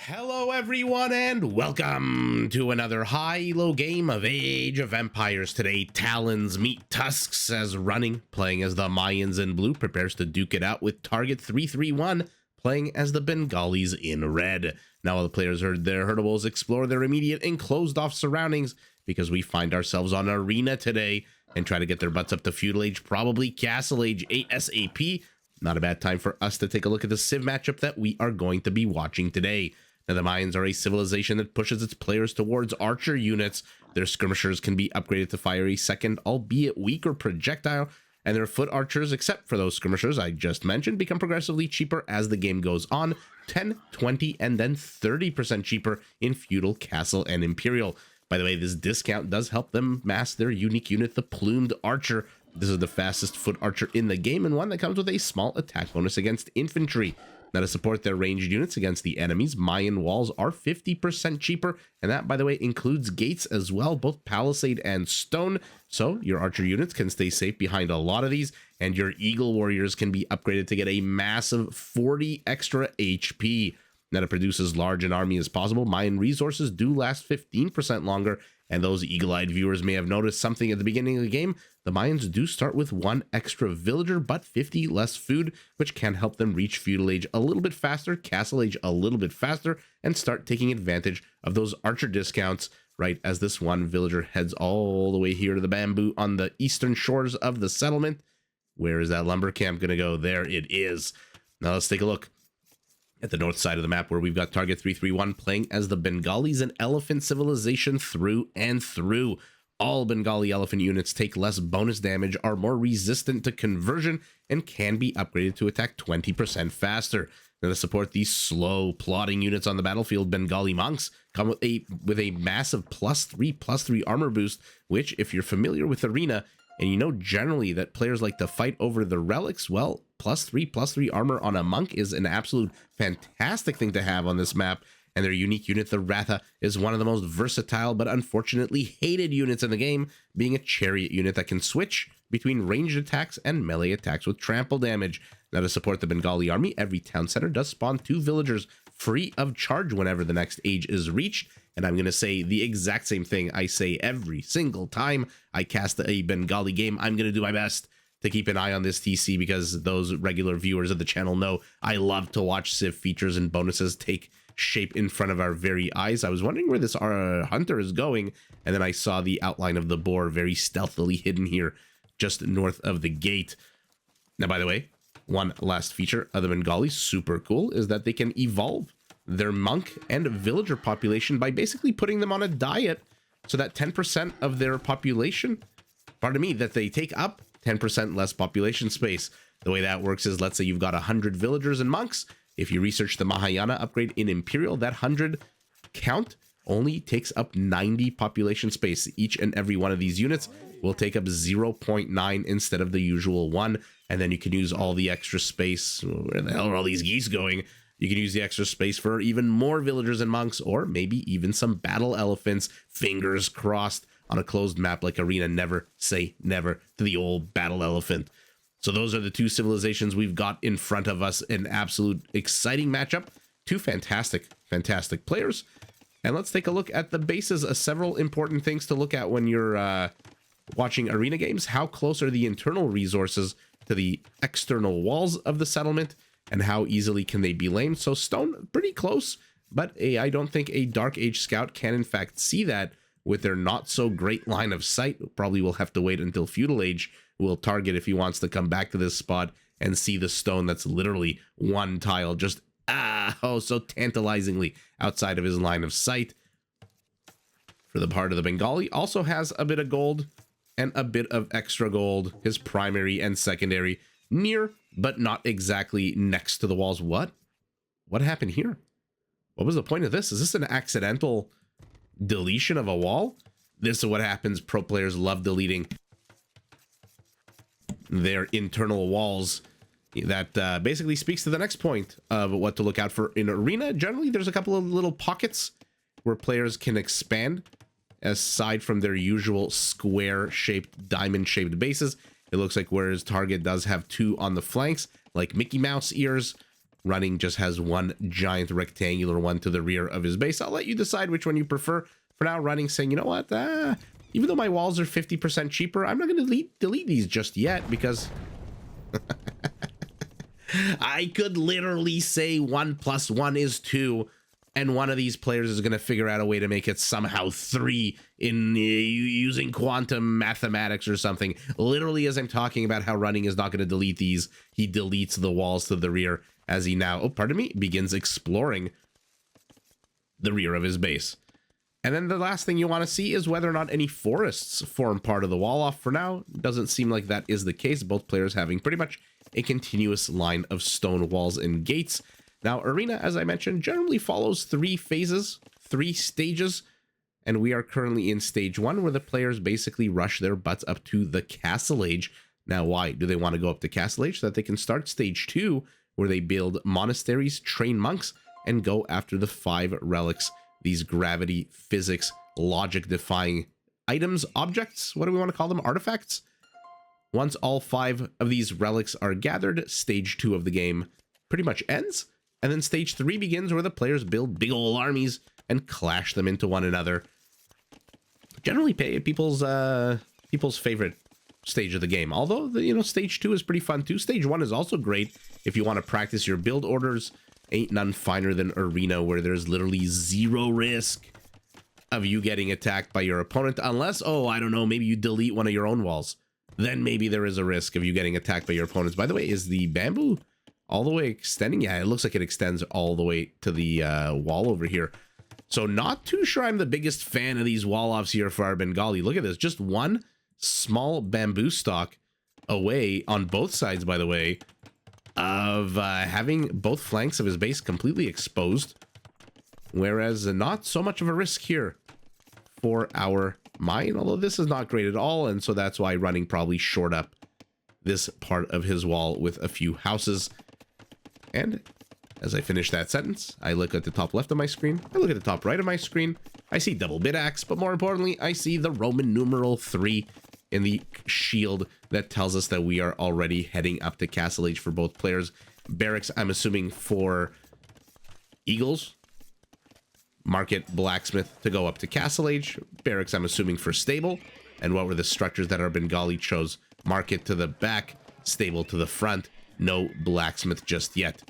Hello everyone and welcome to another high-elo game of Age of Empires. Today, Talons meet Tusks as Running, playing as the Mayans in blue, prepares to duke it out with Target331, playing as the Bengalis in red. Now all the players herd their herdables explore their immediate and closed-off surroundings because we find ourselves on Arena today and try to get their butts up to Feudal Age, probably Castle Age ASAP. Not a bad time for us to take a look at the Civ matchup that we are going to be watching today. Now, the Mayans are a civilization that pushes its players towards archer units. Their skirmishers can be upgraded to fire a second, albeit weaker projectile, and their foot archers, except for those skirmishers I just mentioned, become progressively cheaper as the game goes on, 10, 20, and then 30% cheaper in Feudal, Castle, and Imperial. By the way, this discount does help them mass their unique unit, the Plumed Archer. This is the fastest foot archer in the game and one that comes with a small attack bonus against infantry. Now, to support their ranged units against the enemies, Mayan walls are 50% cheaper, and that, by the way, includes gates as well, both palisade and stone, so your archer units can stay safe behind a lot of these, and your eagle warriors can be upgraded to get a massive 40 extra HP. Now, to produce as large an army as possible, Mayan resources do last 15% longer, and those eagle-eyed viewers may have noticed something at the beginning of the game. The Mayans do start with 1 extra villager, but 50 less food, which can help them reach Feudal Age a little bit faster, Castle Age a little bit faster, and start taking advantage of those archer discounts, right as this one villager heads all the way here to the bamboo on the eastern shores of the settlement. Where is that lumber camp going to go? There it is. Now let's take a look at the north side of the map, where we've got Target331 playing as the Bengalis, an elephant civilization through and through. All Bengali elephant units take less bonus damage, are more resistant to conversion, and can be upgraded to attack 20% faster. Now, to support these slow, plodding units on the battlefield, Bengali monks come with a massive +3/+3 armor boost, which, if you're familiar with Arena, and you know generally that players like to fight over the relics, well, +3/+3 armor on a monk is an absolute fantastic thing to have on this map. And their unique unit, the Ratha, is one of the most versatile but unfortunately hated units in the game, being a chariot unit that can switch between ranged attacks and melee attacks with trample damage. Now, to support the Bengali army, every town center does spawn 2 villagers free of charge whenever the next age is reached. And I'm going to say the exact same thing I say every single time I cast a Bengali game. I'm going to do my best to keep an eye on this TC, because those regular viewers of the channel know I love to watch Civ features and bonuses take shape in front of our very eyes. I was wondering where this hunter is going, and then I saw the outline of the boar very stealthily hidden here just north of the gate. Now, by the way, one last feature of the Bengalis, super cool, is that they can evolve their monk and villager population by basically putting them on a diet, so that 10% of their population, that they take up 10% less population space. The way that works is, let's say you've got 100 villagers and monks. If you research the Mahayana upgrade in Imperial, that 100 count only takes up 90 population space. Each and every one of these units will take up 0.9 instead of the usual 1, and then you can use all the extra space. Where the hell are all these geese going? You can use the extra space for even more villagers and monks, or maybe even some battle elephants. Fingers crossed. On a closed map like Arena, never say never to the old battle elephant. So those are the 2 civilizations we've got in front of us. An absolute exciting matchup. 2 fantastic players. And let's take a look at the bases. Several important things to look at when you're watching Arena games. How close are the internal resources to the external walls of the settlement, and how easily can they be lamed? So stone, pretty close, but I don't think a Dark Age scout can in fact see that with their not so great line of sight. Probably will have to wait until Feudal Age will target if he wants to come back to this spot and see the stone that's literally 1 tile just so tantalizingly outside of his line of sight. For the part of the Bengali, also has a bit of gold and a bit of extra gold, his primary and secondary, near but not exactly next to the walls. What happened here? What was the point of this? Is this an accidental deletion of a wall? This is what happens. Pro players love deleting their internal walls. That basically speaks to the next point of what to look out for in Arena. Generally, there's a couple of little pockets where players can expand aside from their usual square-shaped, diamond-shaped bases. It looks like whereas Target does have 2 on the flanks, like Mickey Mouse ears, Running just has one giant rectangular one to the rear of his base. I'll let you decide which one you prefer. For now, Running saying, you know what, even though my walls are 50% cheaper, I'm not going to delete these just yet, because I could literally say 1 + 1 is 2, and one of these players is going to figure out a way to make it somehow 3 in using quantum mathematics or something. Literally, as I'm talking about how Running is not going to delete these, he deletes the walls to the rear as he now, begins exploring the rear of his base. And then the last thing you want to see is whether or not any forests form part of the wall off. For now, doesn't seem like that is the case. Both players having pretty much a continuous line of stone walls and gates. Now, Arena, as I mentioned, generally follows 3 phases, 3 stages, and we are currently in stage 1, where the players basically rush their butts up to the Castle Age. Now, why do they want to go up to Castle Age? So that they can start stage 2, where they build monasteries, train monks, and go after the 5 relics. These gravity, physics, logic-defying items, objects, what do we want to call them? Artifacts? Once all 5 of these relics are gathered, stage 2 of the game pretty much ends, and then stage 3 begins, where the players build big ol' armies and clash them into one another. Generally people's favorite stage of the game, although, stage 2 is pretty fun too. Stage 1 is also great if you want to practice your build orders. Ain't none finer than Arena, where there's literally 0 risk of you getting attacked by your opponent, unless, I don't know, maybe you delete one of your own walls. Then maybe there is a risk of you getting attacked by your opponents. By the way, is the bamboo all the way extending? Yeah, it looks like it extends all the way to the wall over here. So not too sure I'm the biggest fan of these wall-offs here for our Bengali. Look at this, just one small bamboo stalk away on both sides, by the way, of having both flanks of his base completely exposed, whereas not so much of a risk here for our Mayan, although this is not great at all, and so that's why Running probably shored up this part of his wall with a few houses. And as I finish that sentence, I look at the top left of my screen, I look at the top right of my screen, I see double bit axe, but more importantly, I see the Roman numeral 3 in the shield that tells us that we are already heading up to Castle Age for both players. Barracks, I'm assuming, for Eagles. Market, blacksmith to go up to Castle Age. Barracks, I'm assuming, for stable. And what were the structures that our Bengali chose? Market to the back, stable to the front. No blacksmith just yet.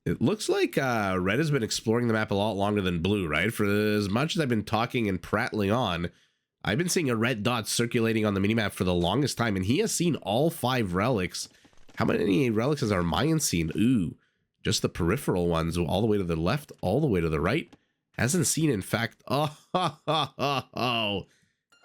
It looks like Red has been exploring the map a lot longer than Blue, right? For as much as I've been talking and prattling on, I've been seeing a red dot circulating on the minimap for the longest time, and he has seen all 5 relics. How many relics has our Mayan seen? Ooh, just the peripheral ones, all the way to the left, all the way to the right. Hasn't seen, in fact,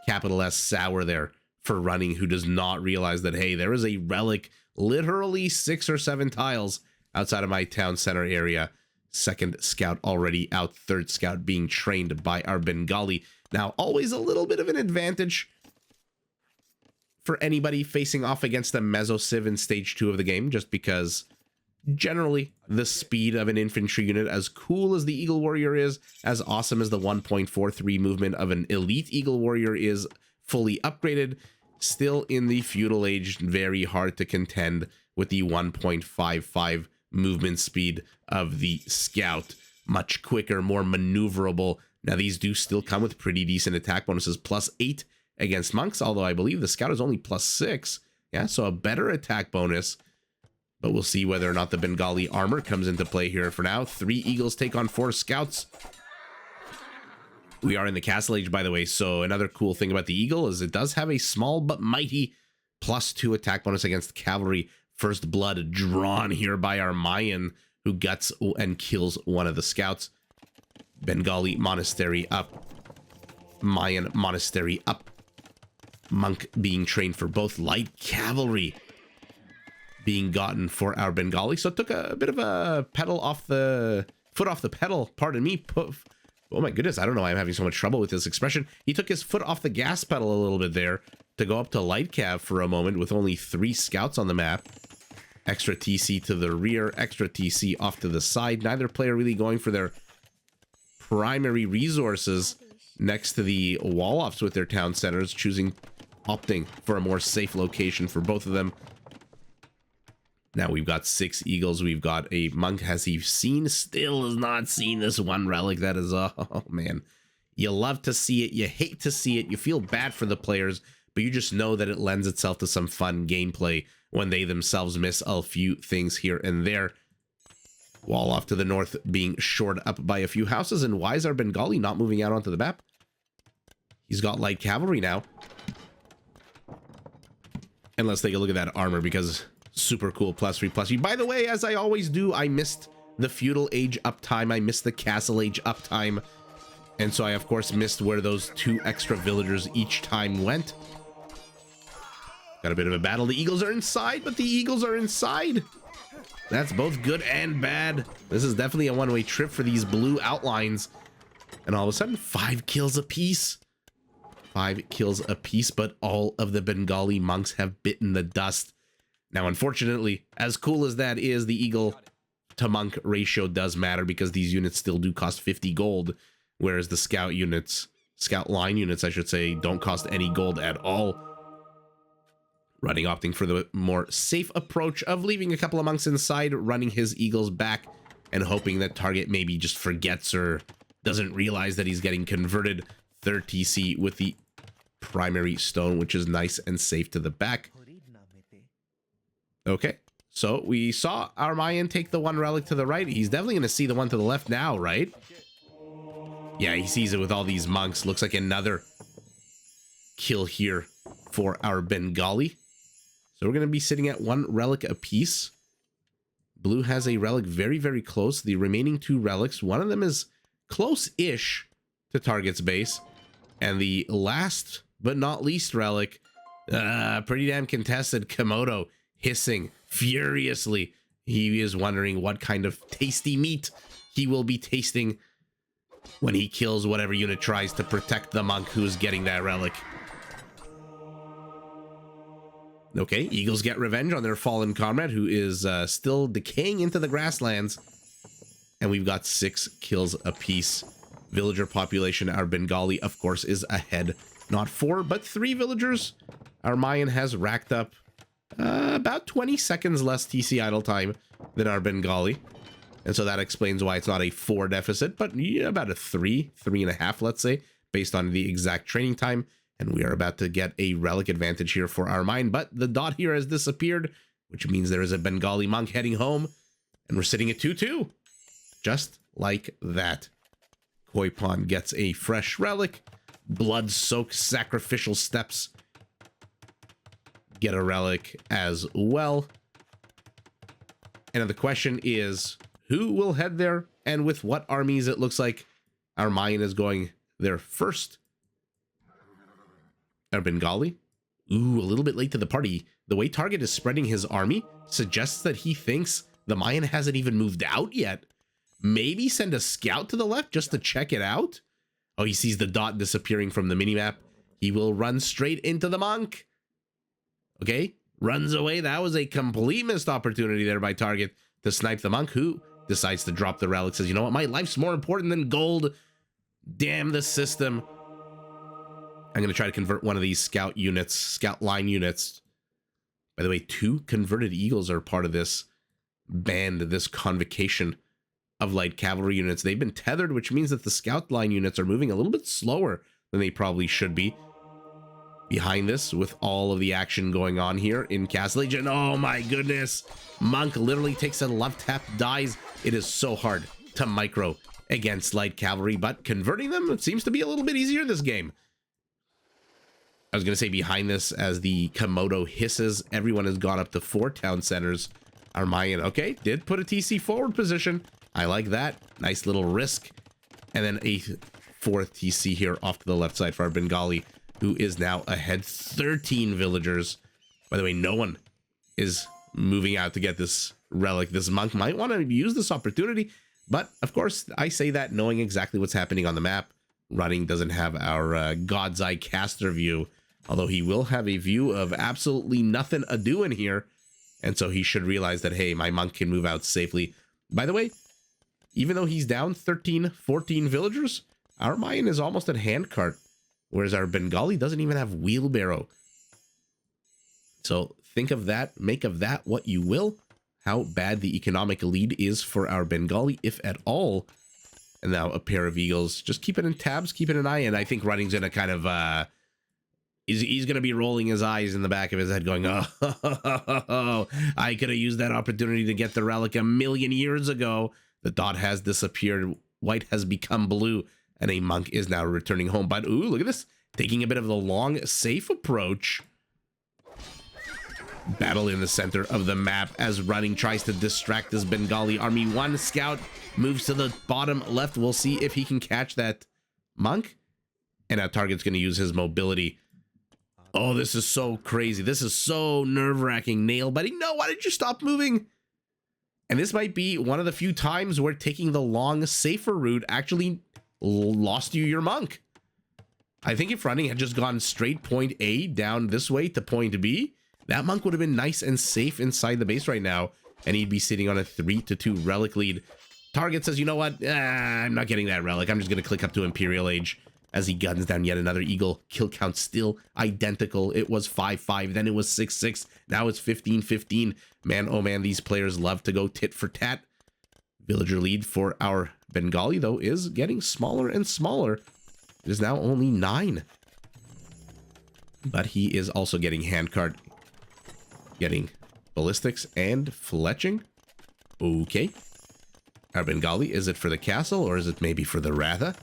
capital S sour there for Running, who does not realize that, hey, there is a relic literally 6 or 7 tiles outside of my town center area. 2nd scout already out, 3rd scout being trained by our Bengali. Now, always a little bit of an advantage for anybody facing off against a Meso Civ in stage 2 of the game, just because generally the speed of an infantry unit, as cool as the Eagle Warrior is, as awesome as the 1.43 movement of an elite Eagle Warrior is, fully upgraded, still in the Feudal Age, very hard to contend with the 1.55 movement speed of the Scout. Much quicker, more maneuverable. Now, these do still come with pretty decent attack bonuses, +8 against monks, although I believe the Scout is only +6. Yeah, so a better attack bonus. But we'll see whether or not the Bengali armor comes into play here. For now, 3 Eagles take on 4 Scouts. We are in the Castle Age, by the way, so another cool thing about the Eagle is it does have a small but mighty +2 attack bonus against cavalry. First blood drawn here by our Mayan, who guts and kills one of the Scouts. Bengali monastery up. Mayan monastery up. Monk being trained for both. Light cavalry being gotten for our Bengali. So it took a bit of a foot off the pedal, pardon me. Oh my goodness, I don't know why I'm having so much trouble with this expression. He took his foot off the gas pedal a little bit there to go up to light cav for a moment with only 3 scouts on the map. Extra TC to the rear, extra TC off to the side. Neither player really going for their primary resources next to the wall-offs with their town centers, opting for a more safe location for both of them. Now we've got 6 eagles. We've got a monk. Has he seen? Still has not seen this one relic. That is, oh man. You love to see it. You hate to see it. You feel bad for the players, but you just know that it lends itself to some fun gameplay when they themselves miss a few things here and there. Wall off to the north being shored up by a few houses. And why is our Bengali not moving out onto the map? He's got light cavalry now. And let's take a look at that armor, because super cool. +3/+3. By the way, as I always do, I missed the Feudal Age uptime. I missed the Castle Age uptime. And so I, of course, missed where those 2 extra villagers each time went. Got a bit of a battle. The eagles are inside, but the eagles are inside. That's both good and bad. This is definitely a one-way trip for these blue outlines. And all of a sudden, 5 kills apiece. 5 kills apiece, but all of the Bengali monks have bitten the dust. Now, unfortunately, as cool as that is, the eagle to monk ratio does matter, because these units still do cost 50 gold, whereas the scout line units, I should say, don't cost any gold at all. Running, opting for the more safe approach of leaving a couple of monks inside, running his eagles back, and hoping that target maybe just forgets or doesn't realize that he's getting converted. 3rd TC with the primary stone, which is nice and safe to the back. Okay, so we saw our Mayan take the one relic to the right. He's definitely going to see the one to the left now, right? Yeah, he sees it with all these monks. Looks like another kill here for our Bengali. So we're going to be sitting at 1 relic apiece. Blue has a relic very, very close. The remaining 2 relics, one of them is close-ish to target's base. And the last but not least relic, pretty damn contested. Komodo hissing furiously. He is wondering what kind of tasty meat he will be tasting when he kills whatever unit tries to protect the monk who's getting that relic. Okay, eagles get revenge on their fallen comrade, who is still decaying into the grasslands. And we've got 6 kills apiece. Villager population, our Bengali, of course, is ahead. Not 4, but 3 villagers. Our Mayan has racked up about 20 seconds less TC idle time than our Bengali. And so that explains why it's not a 4 deficit, but yeah, about a 3.5, let's say, based on the exact training time. And we are about to get a relic advantage here for our Mayan. But the dot here has disappeared, which means there is a Bengali monk heading home. And we're sitting at 2-2. Just like that. Koi Pond gets a fresh relic. Blood-soaked sacrificial steps get a relic as well. And the question is, who will head there and with what armies? It looks like our Mayan is going there first. Our Bengali. Ooh, a little bit late to the party. The way Target is spreading his army suggests that he thinks the Mayan hasn't even moved out yet. Maybe send a scout to the left just to check it out. Oh, he sees the dot disappearing from the minimap. He will run straight into the monk. Okay, runs away. That was a complete missed opportunity there by Target to snipe the monk, who decides to drop the relic. Says, you know what, my life's more important than gold. Damn the system. I'm going to try to convert one of these scout units, scout line units. By the way, 2 converted eagles are part of this band, this convocation of light cavalry units. They've been tethered, which means that the scout line units are moving a little bit slower than they probably should be. Behind this, with all of the action going on here in Castle Age, and oh my goodness, monk literally takes a left tap, dies. It is so hard to micro against light cavalry, but converting them, it seems to be a little bit easier this game. I was going to say behind this, as the Komodo hisses, everyone has gone up to 4 town centers. Our Mayan, okay, did put a TC forward position. I like that. Nice little risk. And then a 4th TC here off to the left side for our Bengali, who is now ahead 13 villagers. By the way, no one is moving out to get this relic. This monk might want to use this opportunity, but of course, I say that knowing exactly what's happening on the map. Running doesn't have our God's Eye caster view, although he will have a view of absolutely nothing ado in here. And so he should realize that, hey, my monk can move out safely. By the way, even though he's down 13, 14 villagers, our Mayan is almost at handcart, whereas our Bengali doesn't even have wheelbarrow. So think of that, make of that what you will. how bad the economic lead is for our Bengali, if at all. And now a pair of eagles. Just keep it in tabs, keep it an eye. And I think Running's going to kind of, he's going to be rolling his eyes in the back of his head going, oh, I could have used that opportunity to get the relic a million years ago. The dot has disappeared. White has become blue. And a monk is now returning home. But, ooh, look at this. Taking a bit of the long, safe approach. Battle in the center of the map as Running tries to distract this Bengali army. One scout moves to the bottom left. We'll see if he can catch that monk. And now Target's going to use his mobility. Oh, this is so crazy. This is so nerve-wracking. Nail biting. No, why did you stop moving? And this might be one of the few times where taking the long, safer route actually lost you your monk. I think if Running had just gone straight point A down this way to point B, that monk would have been nice and safe inside the base right now, and he'd be sitting on a 3-2 relic lead. Target says, you know what? I'm not getting that relic. I'm just going to click up to Imperial Age as he guns down yet another eagle. Kill count still identical. It was 5-5, then it was 6-6. Now it's 15-15. Man, oh man, these players love to go tit for tat. Villager lead for our Bengali, though, is getting smaller and smaller. It is now only 9. But he is also getting handcart. Getting ballistics and fletching. Okay. Our Bengali, is it for the castle or is it maybe for the Ratha?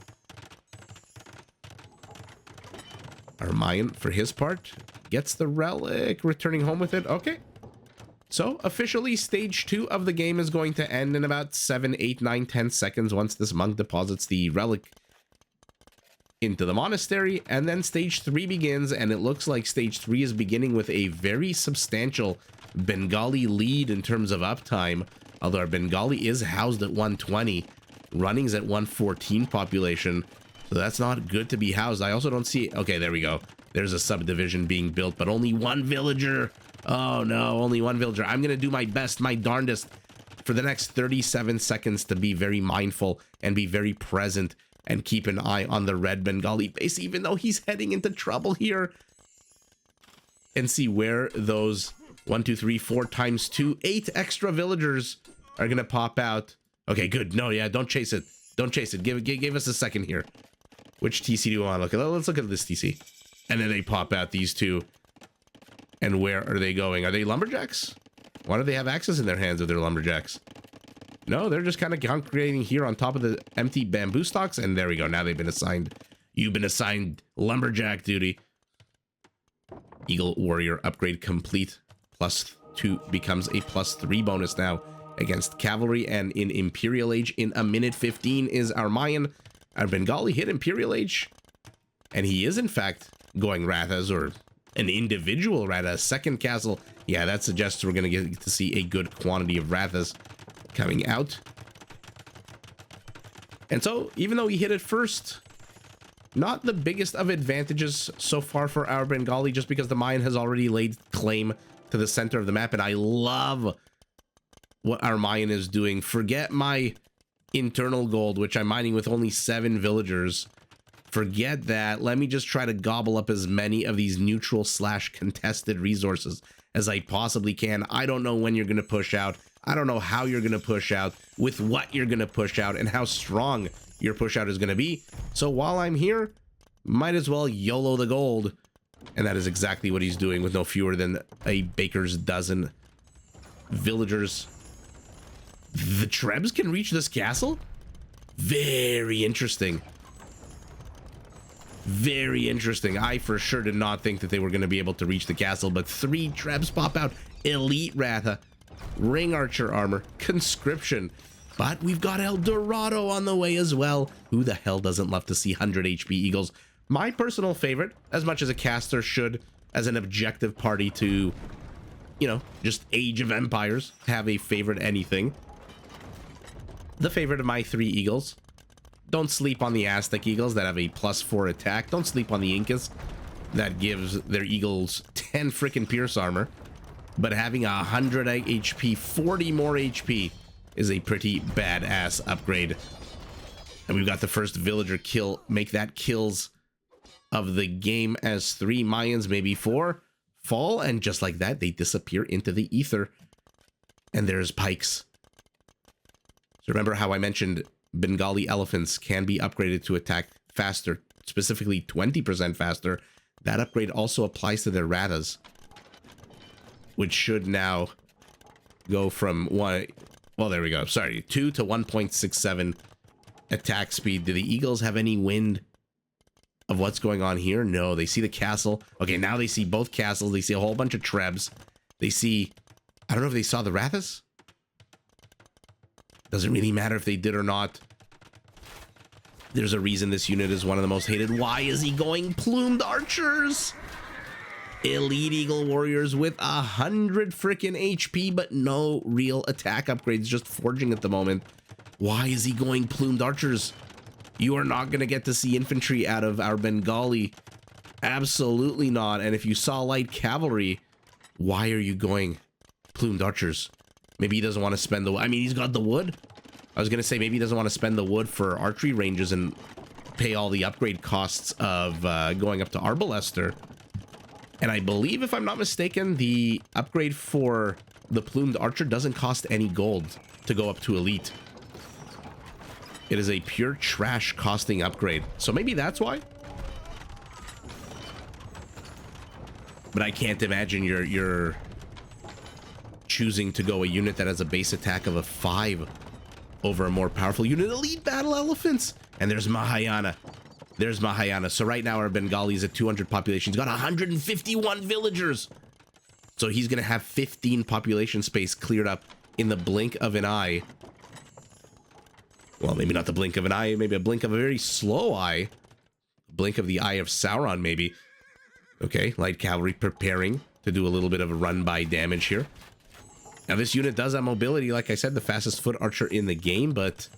Our Mayan, for his part, gets the relic, returning home with it. Okay. So, officially, stage 2 of the game is going to end in about 7, 8, 9, 10 seconds once this monk deposits the relic into the monastery, and then stage 3 begins, and it looks like stage 3 is beginning with a very substantial Bengali lead in terms of uptime, although our Bengali is housed at 120, Running's at 114 population, so that's not good to be housed. I also don't see... Okay, there we go. There's a subdivision being built, but only one villager. Oh no, only one villager. I'm gonna do my best, my darndest, for the next 37 seconds to be very mindful and be very present and keep an eye on the red Bengali base, even though he's heading into trouble here. And see where those 1, 2, 3, 4 times 2, 8 extra villagers are gonna pop out. Okay, good. No, yeah, don't chase it. Don't chase it. Give us a second here. Which TC do you want to look at? Let's look at this TC. And then they pop out these two. And where are they going? Are they lumberjacks? Why do they have axes in their hands if they're lumberjacks? No, they're just kind of congregating here on top of the empty bamboo stalks. And there we go. Now they've been assigned. You've been assigned lumberjack duty. Eagle Warrior upgrade complete. +2 becomes a +3 bonus now against cavalry. And in Imperial Age, in a minute 15 is our Mayan. Our Bengali hit Imperial Age. And he is, in fact, going Rathas, or an individual Ratha, second castle. Yeah, that suggests we're going to get to see a good quantity of Rathas coming out. And so, even though he hit it first, not the biggest of advantages so far for our Bengali, just because the Mayan has already laid claim to the center of the map, and I love what our Mayan is doing. Forget my internal gold, which I'm mining with only 7 villagers. Forget that. Let me just try to gobble up as many of these neutral / contested resources as I possibly can. I don't know when you're going to push out. I don't know how you're going to push out, with what you're going to push out, and how strong your push out is going to be. So while I'm here, might as well YOLO the gold. And that is exactly what he's doing with no fewer than a baker's dozen villagers. The Trebs can reach this castle? Very interesting. Very interesting. I for sure did not think that they were going to be able to reach the castle, but 3 Trebs pop out. Elite Ratha, Ring Archer armor, Conscription. But we've got El Dorado on the way as well. Who the hell doesn't love to see 100 HP Eagles? My personal favorite, as much as a caster should, as an objective party to, you know, just Age of Empires, have a favorite anything. The favorite of my 3 Eagles. Don't sleep on the Aztec Eagles that have a +4 attack. Don't sleep on the Incas that gives their Eagles 10 frickin' Pierce armor. But having 100 HP, 40 more HP is a pretty badass upgrade. And we've got the first villager kill, make that kills of the game, as 3 Mayans, maybe 4, fall, and just like that, they disappear into the ether. And there's pikes. So remember how I mentioned Bengali elephants can be upgraded to attack faster, specifically 20% faster. That upgrade also applies to their ratas, which should now go from 2 to 1.67 attack speed. Do the eagles have any wind of what's going on here? No, they see the castle. Okay, now they see both castles. They see a whole bunch of trebs. They see, I don't know if they saw the rathas. Doesn't really matter if they did or not. There's a reason this unit is one of the most hated. Why is he going plumed archers? Elite Eagle Warriors with 100 freaking HP, but no real attack upgrades, just forging at the moment. Why is he going plumed archers? You are not going to get to see infantry out of our Bengali. Absolutely not. And if you saw light cavalry, why are you going plumed archers? Maybe he doesn't want to spend the... I mean, he's got the wood. I was going to say maybe he doesn't want to spend the wood for archery ranges and pay all the upgrade costs of going up to Arbalester. And I believe, if I'm not mistaken, the upgrade for the plumed archer doesn't cost any gold to go up to elite. It is a pure trash costing upgrade. So maybe that's why. But I can't imagine you're choosing to go a unit that has a base attack of a 5 over a more powerful unit. Elite battle elephants. And there's Mahayana. There's Mahayana. So right now our Bengalis at 200 population. He's got 151 villagers. So he's going to have 15 population space cleared up in the blink of an eye. Well, maybe not the blink of an eye. Maybe a blink of a very slow eye. Blink of the eye of Sauron, maybe. Okay, light cavalry preparing to do a little bit of a run-by damage here. Now, this unit does have mobility. Like I said, the fastest foot archer in the game, but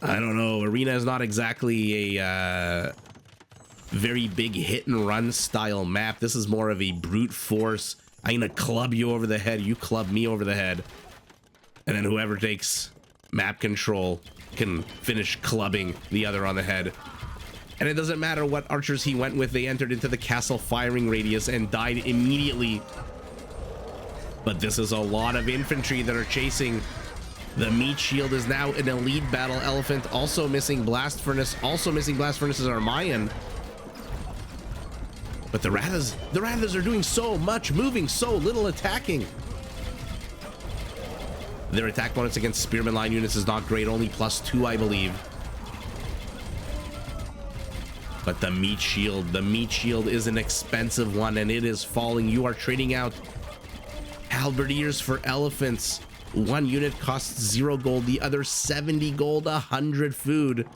I don't know. Arena is not exactly a very big hit-and-run style map. This is more of a brute force. I'm going to club you over the head. You club me over the head. And then whoever takes map control can finish clubbing the other on the head. And it doesn't matter what archers he went with. They entered into the castle firing radius and died immediately. But this is a lot of infantry that are chasing. The meat shield is now an elite battle elephant. Also missing blast furnace. Also missing blast furnace is our Mayan. But the rathas are doing so much, moving so little, attacking. Their attack bonus against spearman line units is not great. Only +2, I believe. But the meat shield is an expensive one, and it is falling. You are trading out halberdiers for elephants. One unit costs 0 gold, the other 70 gold, 100 food.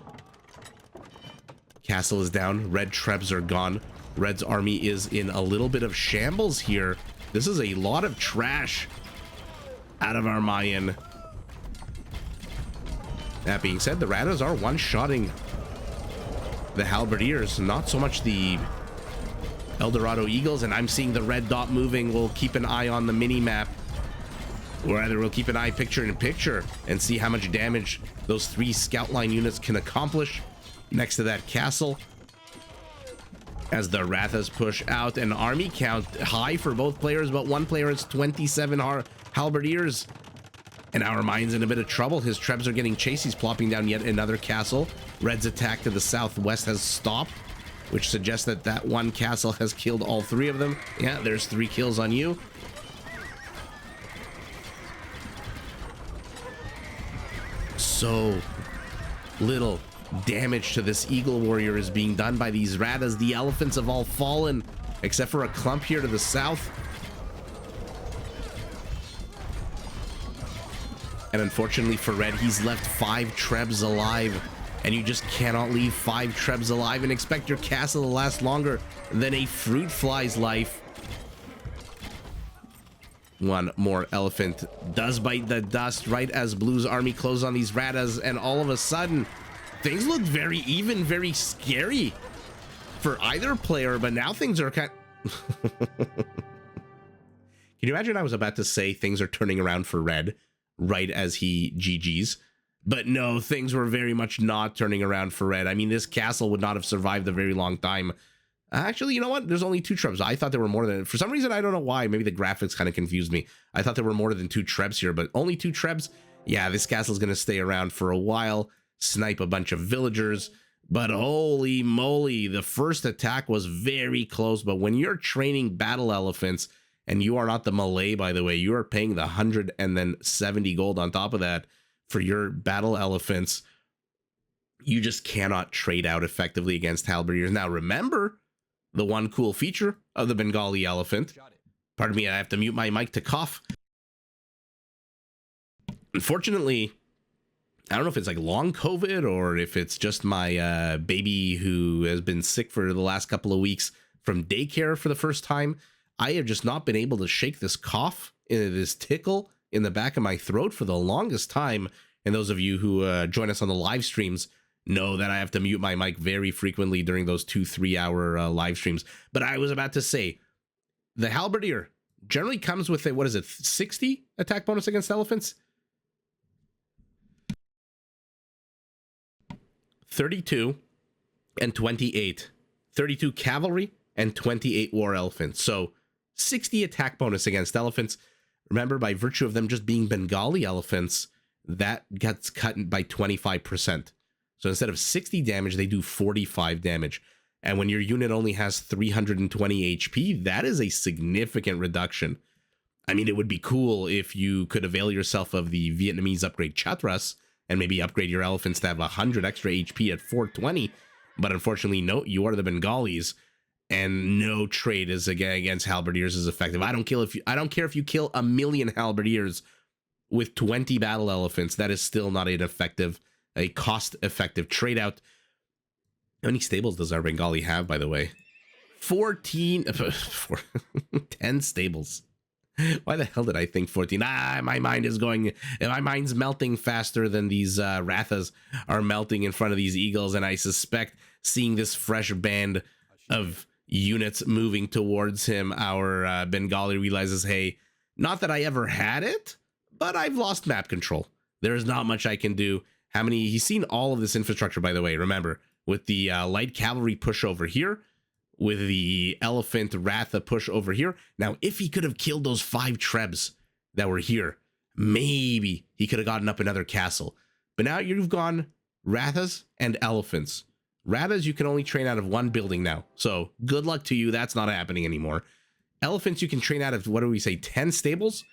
Castle is down. Red trebs are gone. Red's army is in a little bit of shambles here. This is a lot of trash out of our Mayan. That being said, the ratas are one-shotting the halberdiers, not so much the Eldorado Eagles, and I'm seeing the red dot moving. We'll keep an eye on the mini-map, or either we'll keep an eye picture in picture and see how much damage those 3 scout line units can accomplish next to that castle. As the rathas push out, an army count high for both players, but one player has 27 halberdiers. And our Mayans in a bit of trouble. His trebs are getting chased. He's plopping down yet another castle. Red's attack to the southwest has stopped, which suggests that that one castle has killed all 3 of them. Yeah, there's 3 kills on you. So little damage to this Eagle Warrior is being done by these rathas. The elephants have all fallen, except for a clump here to the south. And unfortunately for Red, he's left 5 trebs alive. And you just cannot leave 5 trebs alive and expect your castle to last longer than a fruit fly's life. One more elephant does bite the dust right as Blue's army closes on these ratas, and all of a sudden, things look very even, very scary for either player, but now things are kind... Can you imagine I was about to say things are turning around for Red right as he GG's? But no, things were very much not turning around for Red. I mean, this castle would not have survived a very long time Actually, you know what? There's only 2 trebs. I thought there were more than... For some reason, I don't know why. Maybe the graphics kind of confused me. I thought there were more than 2 trebs here, but only 2 trebs? Yeah, this castle's going to stay around for a while, snipe a bunch of villagers, but holy moly, the first attack was very close. But when you're training battle elephants, and you are not the Malay, by the way, you are paying the 100 and then 70 gold on top of that for your battle elephants, you just cannot trade out effectively against halberdiers. Now, remember the one cool feature of the Bengali elephant. Pardon me, I have to mute my mic to cough. Unfortunately, I don't know if it's like long COVID or if it's just my baby who has been sick for the last couple of weeks from daycare for the first time. I have just not been able to shake this cough, this tickle in the back of my throat for the longest time. And those of you who join us on the live streams know that I have to mute my mic very frequently during those 2-3 hour live streams. But I was about to say, the halberdier generally comes with a, what is it, 60 attack bonus against elephants? 32 and 28. 32 cavalry and 28 war elephants. So 60 attack bonus against elephants. Remember, by virtue of them just being Bengali elephants, that gets cut by 25%. So instead of 60 damage, they do 45 damage. And when your unit only has 320 HP, that is a significant reduction. I mean, it would be cool if you could avail yourself of the Vietnamese upgrade Chatras and maybe upgrade your elephants to have 100 extra HP at 420. But unfortunately, no, you are the Bengalis, and no trade is against halberdiers is effective. I don't care if you kill 1 million halberdiers with 20 battle elephants. That is still not a cost-effective trade out. How many stables does our Bengali have, by the way? 10 stables. Why the hell did I think 14? My mind's melting faster than these Rathas are melting in front of these eagles, and I suspect seeing this fresh band of units moving towards him, our Bengali realizes, hey, not that I ever had it, but I've lost map control. There is not much I can do. He's seen all of this infrastructure, by the way, remember, with the light cavalry push over here, with the elephant Ratha push over here. Now, if he could have killed those 5 trebs that were here, maybe he could have gotten up another castle. But now you've gone Rathas and elephants. Rathas you can only train out of 1 building now. So good luck to you. That's not happening anymore. Elephants you can train out of, what do we say, 10 stables?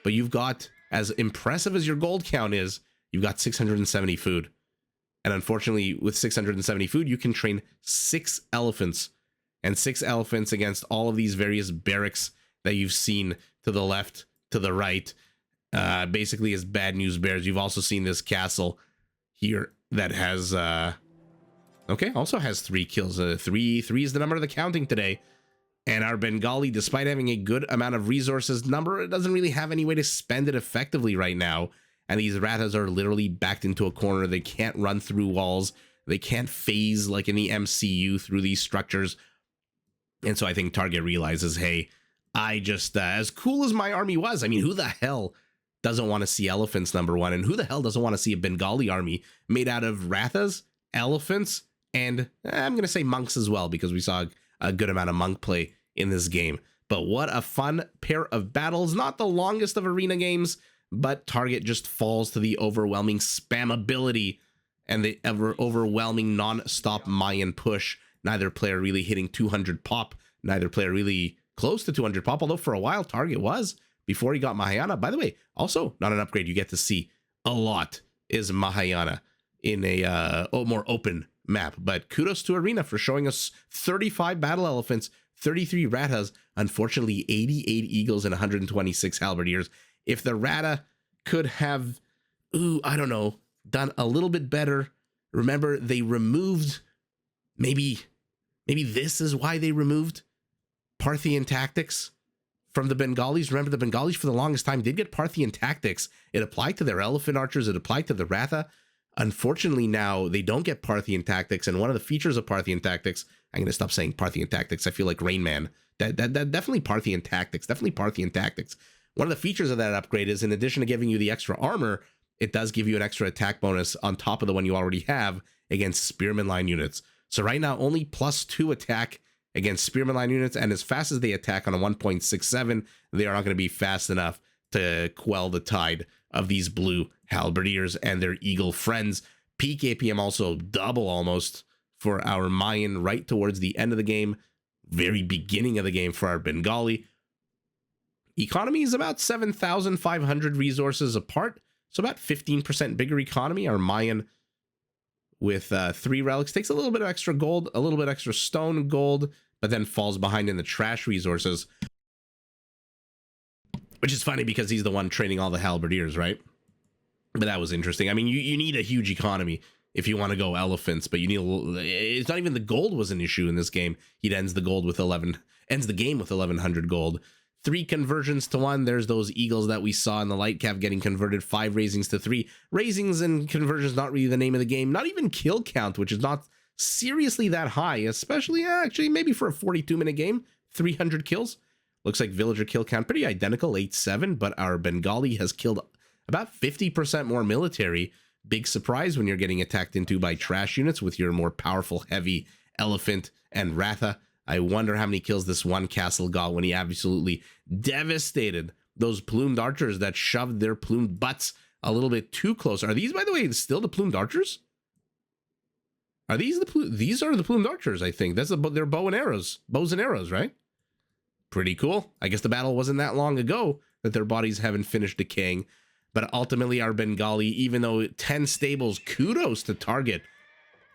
But you've got, as impressive as your gold count is, you've got 670 food. And unfortunately, with 670 food, you can train 6 elephants. And 6 elephants against all of these various barracks that you've seen to the left, to the right. Basically as bad news bears. You've also seen this castle here that has... also has 3 kills. 3 is the number of the counting today. And our Bengali, despite having a good amount of resources, it doesn't really have any way to spend it effectively right now. And these Rathas are literally backed into a corner. They can't run through walls. They can't phase like in the MCU through these structures. And so I think Target realizes, hey, I just, as cool as my army was, I mean, who the hell doesn't want to see elephants, number one? And who the hell doesn't want to see a Bengali army made out of Rathas, elephants, and I'm going to say monks as well, because we saw a good amount of monk play in this game. But what a fun pair of battles. Not the longest of arena games, but Target just falls to the overwhelming spammability and the overwhelming non-stop Mayan push. Neither player really hitting 200 pop. Neither player really close to 200 pop, although for a while Target was before he got Mahayana. By the way, also not an upgrade you get to see a lot is Mahayana in a more open map. But kudos to Arena for showing us 35 battle elephants, 33 Rathas, unfortunately 88 eagles and 126 halberdiers. If the Ratha could have, I don't know, done a little bit better. Remember, they removed, maybe this is why they removed Parthian tactics from the Bengalis. Remember, the Bengalis for the longest time did get Parthian tactics. It applied to their elephant archers. It applied to the Ratha. Unfortunately, now they don't get Parthian tactics. And one of the features of Parthian tactics, I'm going to stop saying Parthian tactics. I feel like Rain Man. That definitely Parthian tactics. Definitely Parthian tactics. One of the features of that upgrade is, in addition to giving you the extra armor, it does give you an extra attack bonus on top of the one you already have against spearman line units. So right now, only +2 attack against Spearman line units, and as fast as they attack on a 1.67, they are not going to be fast enough to quell the tide of these blue halberdiers and their eagle friends. Peak APM also double almost for our Mayan right towards the end of the game, very beginning of the game for our Bengali. Economy is about 7,500 resources apart, so about 15% bigger economy. Our Mayan with 3 relics takes a little bit of extra gold, a little bit extra stone gold, but then falls behind in the trash resources, which is funny because he's the one training all the halberdiers, right? But that was interesting. I mean, you need a huge economy if you want to go elephants, but you need it's not even the gold was an issue in this game. He ends the game with 1,100 gold. 3 conversions to 1. There's those eagles that we saw in the light cav getting converted. 5 raisings to 3. Raisings and conversions not really the name of the game. Not even kill count, which is not seriously that high, especially actually maybe for a 42-minute game. 300 kills. Looks like villager kill count pretty identical, 8-7, but our Bengali has killed about 50% more military. Big surprise when you're getting attacked into by trash units with your more powerful heavy elephant and Ratha. I wonder how many kills this one castle got when he absolutely devastated those plumed archers that shoved their plumed butts a little bit too close. Are these, by the way, still the plumed archers? Are these these are the plumed archers, I think. That's their bows and arrows, right? Pretty cool. I guess the battle wasn't that long ago that their bodies haven't finished decaying. But ultimately, our Bengali, even though 10 stables, kudos to Target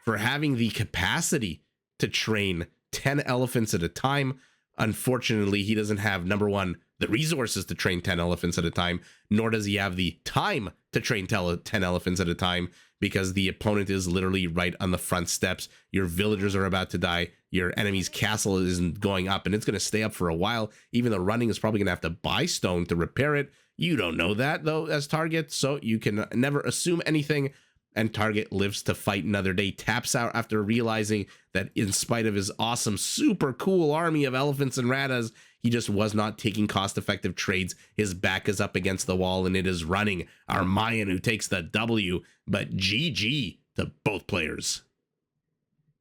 for having the capacity to train 10 elephants at a time. Unfortunately, he doesn't have, number one, the resources to train 10 elephants at a time, nor does he have the time to train 10 elephants at a time, because the opponent is literally right on the front steps. Your villagers are about to die. Your enemy's castle isn't going up, and it's going to stay up for a while. Even though running is probably going to have to buy stone to repair it. You don't know that, though, as Target, so you can never assume anything. And Target lives to fight another day, taps out after realizing that in spite of his awesome, super cool army of elephants and ratas, he just was not taking cost-effective trades. His back is up against the wall, and it is running. Our Mayan who takes the W, but GG to both players.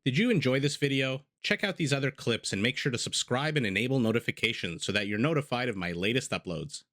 Did you enjoy this video? Check out these other clips and make sure to subscribe and enable notifications so that you're notified of my latest uploads.